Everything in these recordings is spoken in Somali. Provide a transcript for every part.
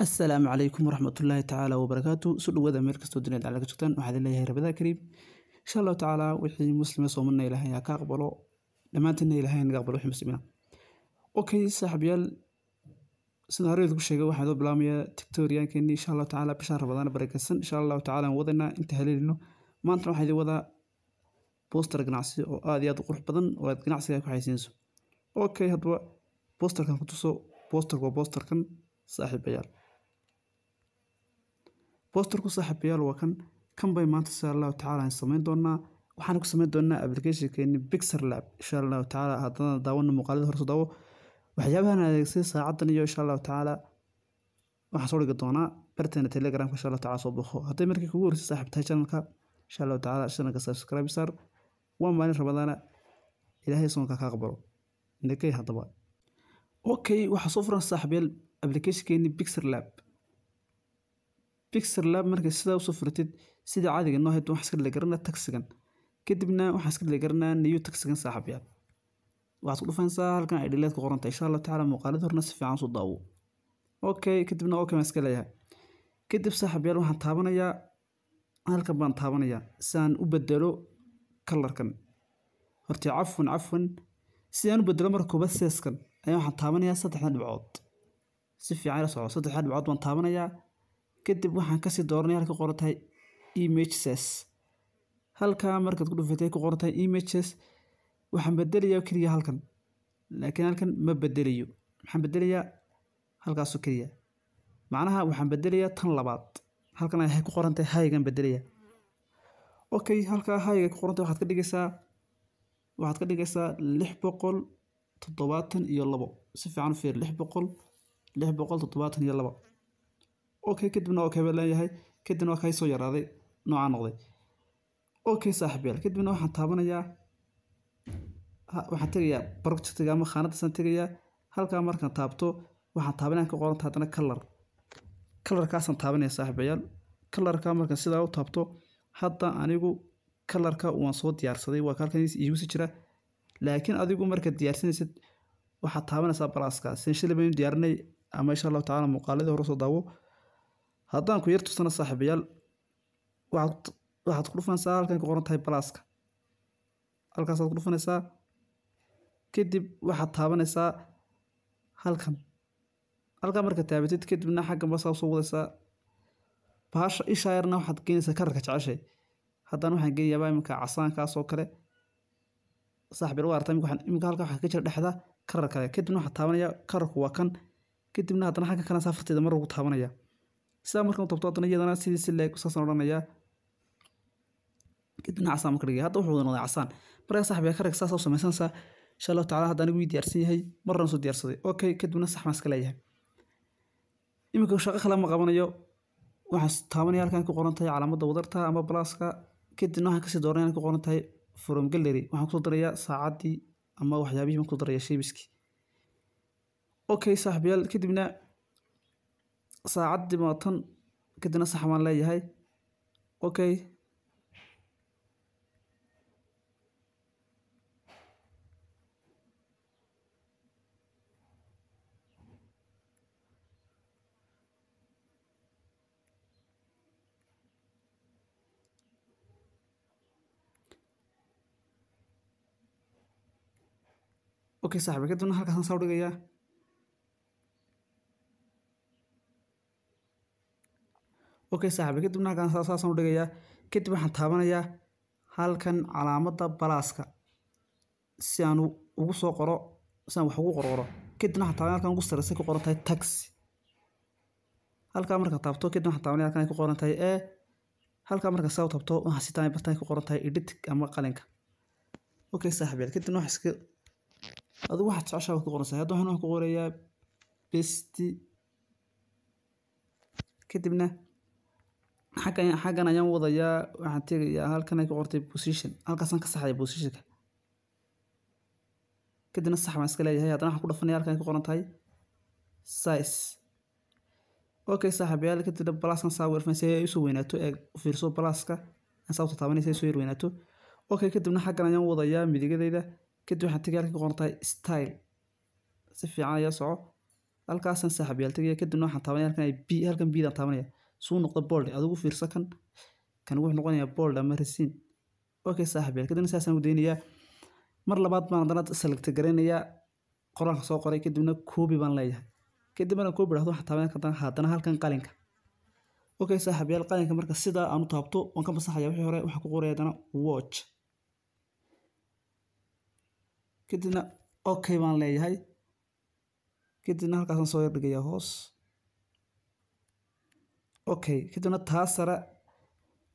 السلام عليكم ورحمة الله تعالى وبركاته سلو وذا مير كستو دنيا على كتبتان وحد الله يهرب ذا كريم إن شاء الله تعالى وحي مسلم صومنا إلهي كاقبلو لما تنا إلهي نقبلو وحي مسلمين أوكي صاحب يال سيناريو ذو الشيء واحد بلامية تكتوريان كإني إن شاء الله تعالى بشهر رمضان بركسن إن شاء الله تعالى وضعنا انتهى لنا ما أنت راح يذي وذا بوستر قناعسي أو آدي هذا قرح بدن وقناعسي هاكو حيسينسو أوكي هذا بوستر كان كتوسو بوستر كان صاحب يال بوسترku saaxiibayaal waa kan bay maanta insha Allah taala aan sameyn doonaa waxaan ku sameyn doonaa application-keeni Pixel Lab insha Allah taala hadana daawano muuqaalada hore soo daawo waxyaabahan adeegsaday saacadan iyo insha Allah taala waxaan soo dhigi doonaa barteena Telegram insha Allah taala soo baxo haday markii kugu horeysay saaxiibtay channelka insha Allah taala channelka subscribe sar waa maalin Ramadaan Ilaahay soonka ka aqbalo indakay hadaba okay waxa soo furan saaxiibayaal application-keeni Pixel Lab markay sidaa u soo furtid sida caadiga noo haydo waxaan iska dhigi karnaa taxigan kadibna waxaan iska dhigi karnaa new taxigan saaxiibayaal waxaad ku dhufanaysaa halkan ay dhileed ku qoran tahay insha Allah taala muuqaalada horna si fiican soo daawo okay kadibna okay ma iska leeyahay kadib saaxiibayaal waxaan taabanayaa halkan baan taabanayaa si aan u bedelo colorkan horta cafwan si aan u bedelo marka koobaad seeskan ayaan waxaan taabanayaa saddexda dhibcood si fiican la soco saddexda dhibcood baan taabanayaa kadib waxaan ka sii dooranay halka qoran tahay images halka markaad ku dhufatay ku qoran tahay images waxaan bedelayaa kaliya halkan laakiin halkan ma bedelayo waxaan bedelayaa halkaas oo kaliya macnaha waxaan bedelayaa tan labaad halkan ay ku qoran tahay haygan bedelayaa okay halka hayga ku qoran tahay waxaad ka dhigaysaa 672 si fiican u fiir 672 okay kadibna okay baa leeyahay kadibna waa kay soo yaraaday nooca noqday okay saaxiibayaal kadibna waxaan taabanayaa waxaan tagayaa project-ga ama khaanada san tagayaa halka markaan taabto waxaan taabanayaa ka qoran tahay color-kaasaan taabanayaa saaxiibayaal color-ka markaan sidaa u taabto hadda anigu color-ka waan soo diyaarsaday waa halkan iigu sii jira laakiin adigu markaad diyaarsanaysid waxaad taabanaysaa plus-ka sin shilay baan diyaarinay ama insha Allah taala muuqaalada hore soo daawo haddaan ku yartusana saaxiibayaal waxaad ku dhufanaysaa halkan ku qoran tahay plus-ka halkaasaad ku dhufanaysaa kadib waxaad taabanaysaa halkan markaad taabatid kadibna xaggan baa soo wadaysaa bahasha isha yarna waxaad geynaysaa kararka jeceshay haddana waxaan geynayaa iminka casaankaas oo kale saaxiibayaal waa aragtaa iminka halka waxaa ka jira dhexda karar kale kadibna waxaad taabanayaa kararku waa kan kadibna haddana xagga kale safarteeda mar ugu taabanaya sidaa markaan tabto haddana iyadana sidii leeg saasaan odhanayaa kadibna casaan marka dhigaya hadda wuxuu noqday casaan markaa saaxiibayaal kararka saas u samaysanaysaa insha Allah taala hadda anigu diyaarsan yahay marna soo diyaarsaday okay kadibna sax ma iska leeyahay iminka shaqo kale ma qabanayo waxaan taabanaya halkan ku qoran tahay calaamadda wadarta ama plus-ka kadibna waxaan kasii dooranaya ku qoran tahay from gallery waxaan kusoo darayaa saacadii ama waxyaabihii baan ku darayaa shaybiskii okay saaxiibayaal kadibna saacadii ma tan kadibna sax baan leeyahay okay okay saaxiibayaal kadibna halkaasaan soo dhigayaa okay saaxiibayaal kadibna halkaan saasaan u dhigayaa kadib waxaan taabanayaa halkan calaamadda plus-ka si aan ugu soo qoro si aan wax ugu qorqoro kadibna waxaan taabanaya halkan ugu sareysa ku qoran tahay taxi halkaa marka taabto kadib waxaan taabanaya halkan ay ku qoran tahay halkaa marka saa u taabto waxaan si taabay bartaan ku qoran tahay edit ama qalinka okay saaxiibayaal kadibna wax iska adigu waxaad jeceshahay ku qoranaysaa hadda waxaan ku qorayaa best kadibna xaggan ayaan wadayaa waxaan tegayaa halkan ay ku qortay position halkaasaan ka saxaya positionka kadibna sax baan iska leeyahay haddana waxaan ku dhafanaya halkan ay ku qoran tahay size okay saaxiibayaal kadibna plus-kan saa weerfan si ay usoo weynaato ee fiirso plus-ka aan saa u taabanaysa ay soo yar weynaato okay kadibna xaggan ayaan wadayaa midigadayda kadib waxaan tagay halkan ku qoran tahay style si fiican ayaa soco halkaasaan saaxiibayaal tagaya kadibna waxaan taabanaya halkan b halkan bidaan taabanaya suu noqdo bold adigu fiirso kan wuxuu noqonayaa bold ama resin okay saaxiibayaal kadibna saasaan u daynayaa mar labaad baan haddana select gareynayaa qoraalka soo qoray kadibna copy baan leeyahay kadib markaan copy dhahdo waxaan taabanaya haddana halkan qalinka okay saaxiibayaal qalinka marka sidaa aan u taabto waan ka masaxaya wixii hore waxaan ku qoraya haddana watch kadibna okay baan leeyahay kadibna halkaasaan soo yardhigayaa hoos okay kadibna taa sare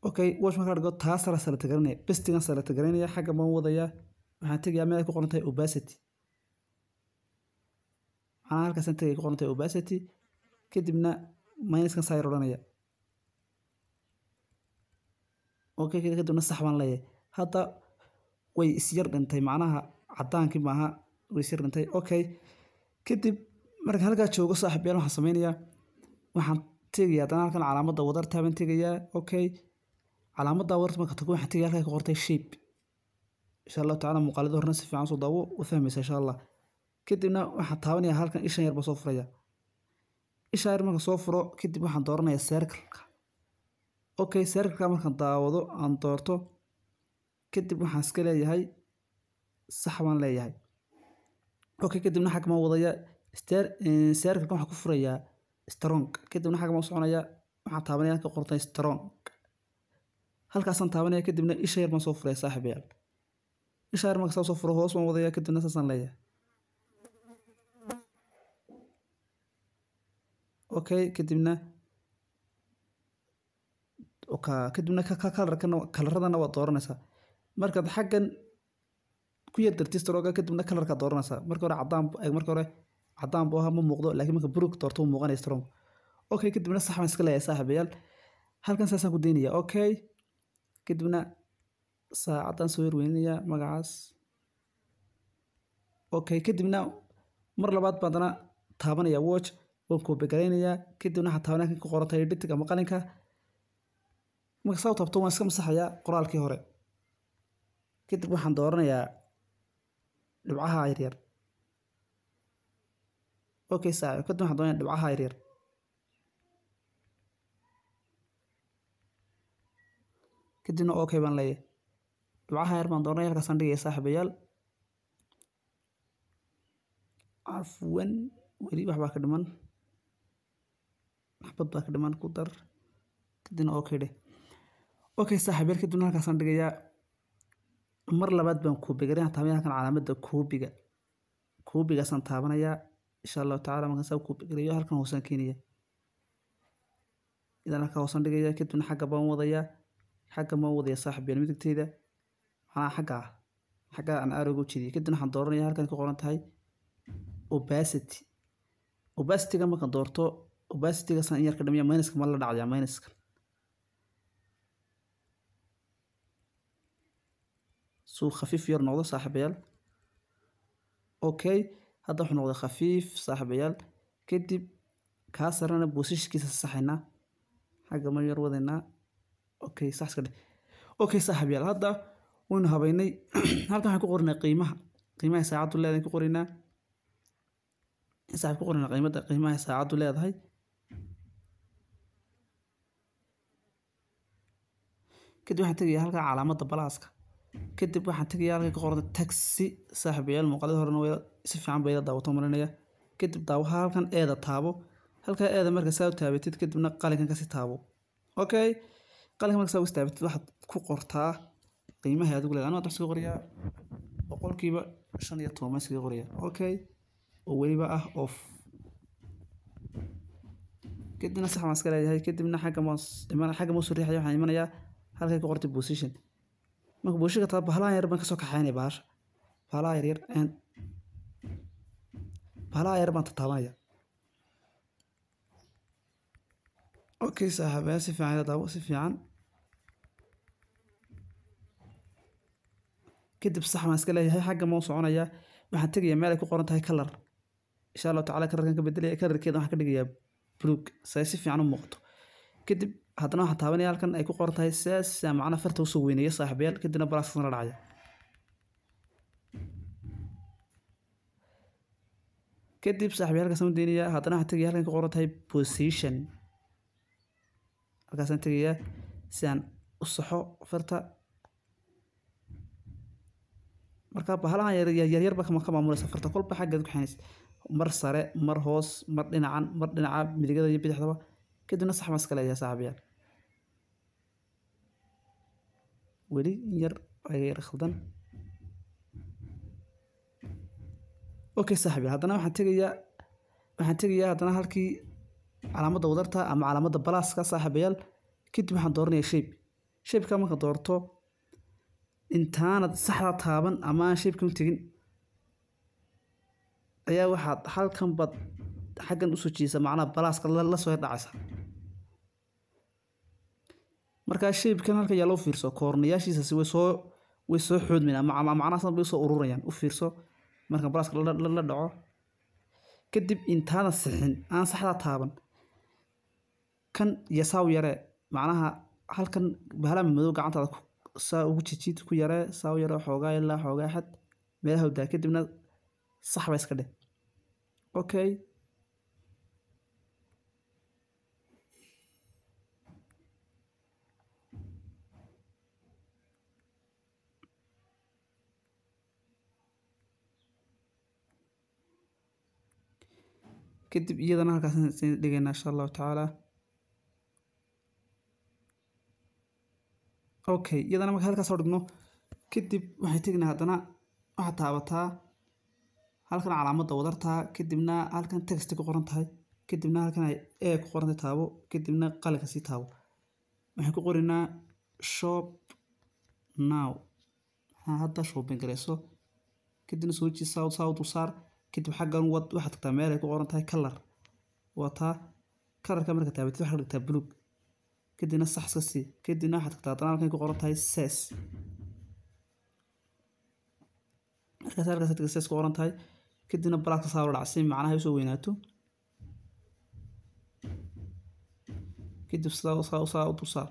okay watch markaa dhigo taa sare select garanaya bestigan select garanaya xagga baan wadayaa waxaan tegayaa meel ay ku qoran tahay opacity waxaan halkaasaan tegaya ku qoran tahay opacity kadibna minuskan saa yar odhanaya okay kadibna sax baan leeyahay hadda way isyar dhintay macnaha cadaankii maaha way isyar dhintay okay kadib marka halkaa joogo saaxiibayaal waxaan sameynayaa waxaan tegayaa haddana halkan calaamadda wadarta baan tegayaa okay calaamadda wadarta marka tago waxaan tegayaa halkaa ku qortay shape insha allahu tacaala muuqaalada horena si fiican soo daawo u fahmaysa insha allah kadibna waxaan taabanayaa halkan ishan yar baa soo furaya isha yar marka soo furo kadib waxaan dooranayaa circle-ka okay circle-ka markaan daawado aan doorto kadib waxaan iska leeyahay sax baan leeyahay okay kadibna xagga maan wadaya circle-ka waxaan ku furayaa strong kadibna xagga maan u soconaya waxaan taabanaya halka qortay strong halkaasaan taabanaya kadibna isha yar baan soo furaya saaxiibayaal isha yar marka soo furo hoos baan wadaya kadibna saasaan leeyahay okay kadibna kadibna kalaradana waa dooranaysaa markaad xaggan ku yar dartid strooga kadibna kalarka dooranaysaa marka hore cadaan buu ahaa ma muuqdo laakiin marka brook doorto wuu muuqanaya strong okay kadibna sax baan iska leeyahay saaxiibayaal halkan saasaan ku daynaya okay kadibna saacadaan soo yarweynayaa magacaas okay kadibna mar labaad baan haddana taabanaya watch waan copy gareynayaa kadibna waxaan taabanaya kan ku qoran tahay editing ama qalinka marka saa u taabto waan iska masaxayaa qoraalkii hore kadib waxaan dooranayaa dhibcaha yaryar okay saaxiib kadib waxaan doonaya dhibcaha yaryar kadibna okay baan leeyahay dhibcaha yar baan dooranaya halkaasaan dhigaya saaxiibayaal cafwan weli waxbaa ka dhiman waxbad baa ka dhiman ku dar kadibna okay dheh okay saaxiibayaal kadibna halkaasaan dhigayaa mar labaad baan copy gareynaya taabanaya halkan calaamadda copygaasaan taabanayaa insha allahu tacaala markaan saa copy gareeyo halkan hoosaan keenaya idan halkaa hoosaan dhigaya kadibna xagga baan wadayaa saaxiibayaal midigteyda macnaha xagga aan arrowga u jeediyay kadibna waxaan dooranaya halkan ku qoran tahay opacityga markaan doorto opacitygaasaan in yar ka dhamiya minuska ma la dhacaya minuska suu khafiif yar noqdo saaxiibayaal okay hadda wuxuu noqday khafiif saaxiibayaal kadib kaa sarana positionkiisa saxaynaa xagga ma yar wadaynaa okay sax iska dheh okay saaxiibayaal hadda waynu habeynay halkan waxaan ku qorinaa qiimaha saacaddu leedahay ku qorinaa saaxiib ku qorinaa qiimaha saacaddu leedahay kadib waxaan tegayaa halka calaamadda balaaska kadib waxaan tegayaa halka ka qoran taxi saaxiibayaal muuqaalada horena way si fiican bay la daawato marinaya kadib daawaha halkan eeda taabo halkaa eeda marka saa u taabatid kadibna qalinkan kasii taabo okay qalinka marka saa u taabatid waxaad ku qortaa qiimaha adigu leedahay anaa iskaga qorayaa 15% iskaga qorayaa okay oo weliba ah off kadibna sax baan iska leeyahay kadibna xagga ma soo riixaya waxaan imanayaa halkay ku qortay position marka positionka taa bahalaha yar baan kasoo kaxaynaya bahalaha yar baan taabanaya okay saaxiibayaal si fiican daawo si fiican kadib sax baan iska leeyahay xagga ma u soconaya waxaan tegayaa meel ay ku qoran tahay color insha allahu tacaala kalarkan ka bedelaya kalarkeeda waxaan ka dhigayaa blue say si fiican u muuqato kadib haddana waxaan taabanaya halkan ay ku qoran tahay saas macna farta usoo weyneeya saaxiibayaal kadibna balaaskasna la dhacaya kadib saaxiib halkaas aan deenayaa haddana waxaan tagayaa halkan ka qoran tahay position halkaasaan tagayaa si aan u saxo farta marka bahalahan yar ba ka maamulaysa farta kolba xaggeed ku xinays mar sare mar hoos mar dhinacan mar dhinaca midigada iyo bidixdaba kadibna sax ma iska leeyahay saaxiibayaal weli yar ayay khaldan okay saaxiibayaal haddana waxaan tagayaa haddana halkii calaamadda wadarta ama calaamadda balaaska saaxiibayaal kadib waxaan dooranayaa shape-ka marka doorto intaanad saxda taaban ama aan shape-ka u tegin ayaa waxaad halkan bad xaggan usoo jiisa macnaha balaaska la soo dhacaysa markaa shape-kan halka yaa loo fiirso koornayaashiisasi way soo xoodmayaan ama macnaha bay soo ururayaan u fiirso marka balaaska la dhaco kadib intaadan sixin aan saxda taaban kan yasaw yare macnaha halkan bahala madow gacantaada saa ugu jijiid ku yare saa yare xoogaa ilaa xoogaa xad meelaha u daa kadibna sax ba iska dheh okay kadib iyadana halkaas dhigaynaa insha allahu tacaala okay iyadana marka halkaas soo dhigno kadib waxay tegnaa haddana waxaad taabataa halkan calaamadda wadartaa kadibna halkan text ku qoran tahay kadibna halkan ay ku qoran tahay taabo kadibna qalinka sii taabo waxaan ku qorinaa shop now hadda shopping gareyso kadibna soo jiid south u saar kadib xaggan waxaad tagtaa meel ay ku qoran tahay color wataa colorka marka taabatid waxaad dhigtaa blue kadibna sax iska sii kadibna waxaad tagtaa haddana halkan ku qoran tahay ses halkaas tagta ses ku qoran tahay kadibna balaaska saa dhac si macnaha ay soo weynaato kadib saa u saar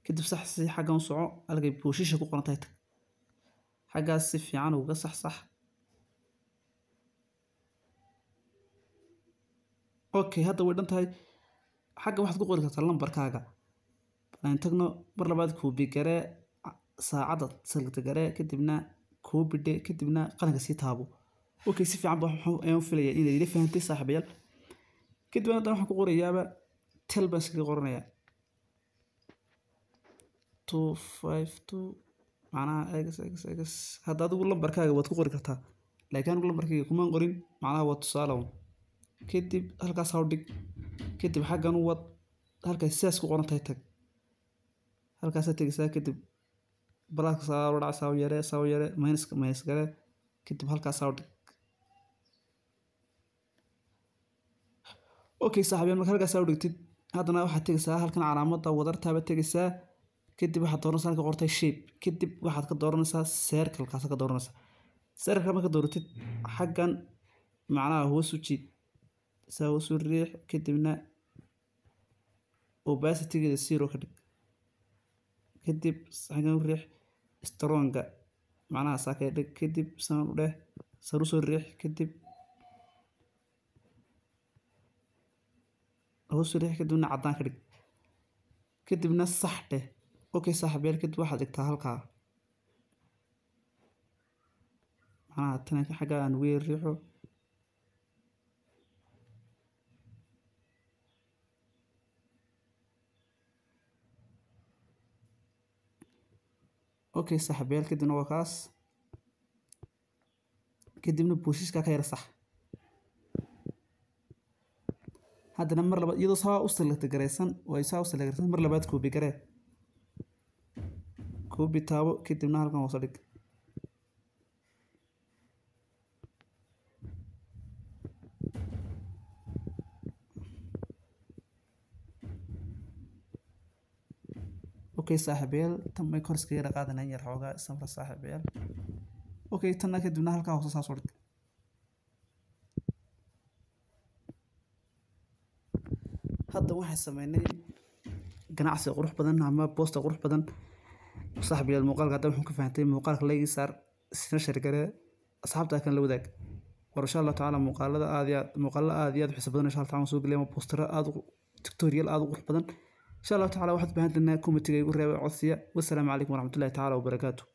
kadib sax si xaggan u soco halkay booshisha ku qoran tahay tag xaggaas si fiican uga sax okay hadda way dhan tahay xagga waxaad ku qori kartaa lambarkaaga aan tagno mar labaad koobi garee saacadda salgta garee kadibna koobi dhe kadibna qalinka sii taabo okay si fiican ayaan filayaa inay ila fahantay saaxiibayaal kadib haddana waxaan ku qorayaaba tel baan iskaga qoranayaa 252 macnaha x hadda adigu lambarkaaga waad ku qori kartaa laakiin anigu lambarkayga kumaan qorin macnaha waa tusaale kadib halkaas ha dhig kadib xaggan u wad halkaas sidaas ku qoran tahay tag halkaas tagaysaa kadib balaaska saa yare minus gare kadib halkaas ha dhig okay saaxiibayaal marka halkaas ha dhigtid haddana waxaad tagaysaa halkan calaamadda wadartaaba tagaysaa kadib waxaad dooranaysaa halka qortay shape kadib waxaad ka dooranaysaa circle kaas ka dooranaysaa circle marka dooratid xaggan macnaha hoos u jiid saa hoos u riix kadibna opacity-geeda 0 ka dhig kadib xaggan u riix stronga macnaha saa ka dhig kadib saan u dheh sar u soo riix kadib hoos u riix kadibna caddaan ka dhig kadibna sax dheh okay saaxiibayaal kadib waxaad dhigtaa halkaa macnaha tanka xagga aan ugu riixo okay saaxiibayaal kadibna waa kaas kadibna booshiska ka yara sax haddana mar labaad iyadoo saa u salagta gareysan mar labaad koobi garee koobi taabo kadibna halkan hoos dhig okay saaxiibayaal tan may kor iska yara qaadanayaan yar xoogaa samra saaxiibayaal okay tanna kadibna halkaa hoose saas u dhig hadda waxaan sameynay ganacsi qurux badan ama boosta qurux badan saaxiibayaal muuqaalka hadda waxaan ka fahantay muuqaalka la ii saar sina shargare asxaabta kan la wadaag war insha Allah taala muuqaalada aad iyo aad xiiso badan insha Allah taala soo galay poster aad tutorial aad u qurux badan insha Allah taala waxaad baahantahay comment-iga igu reebay codsiya wassalaamu calaykum waraxmatullaahi taala wabarakaatuh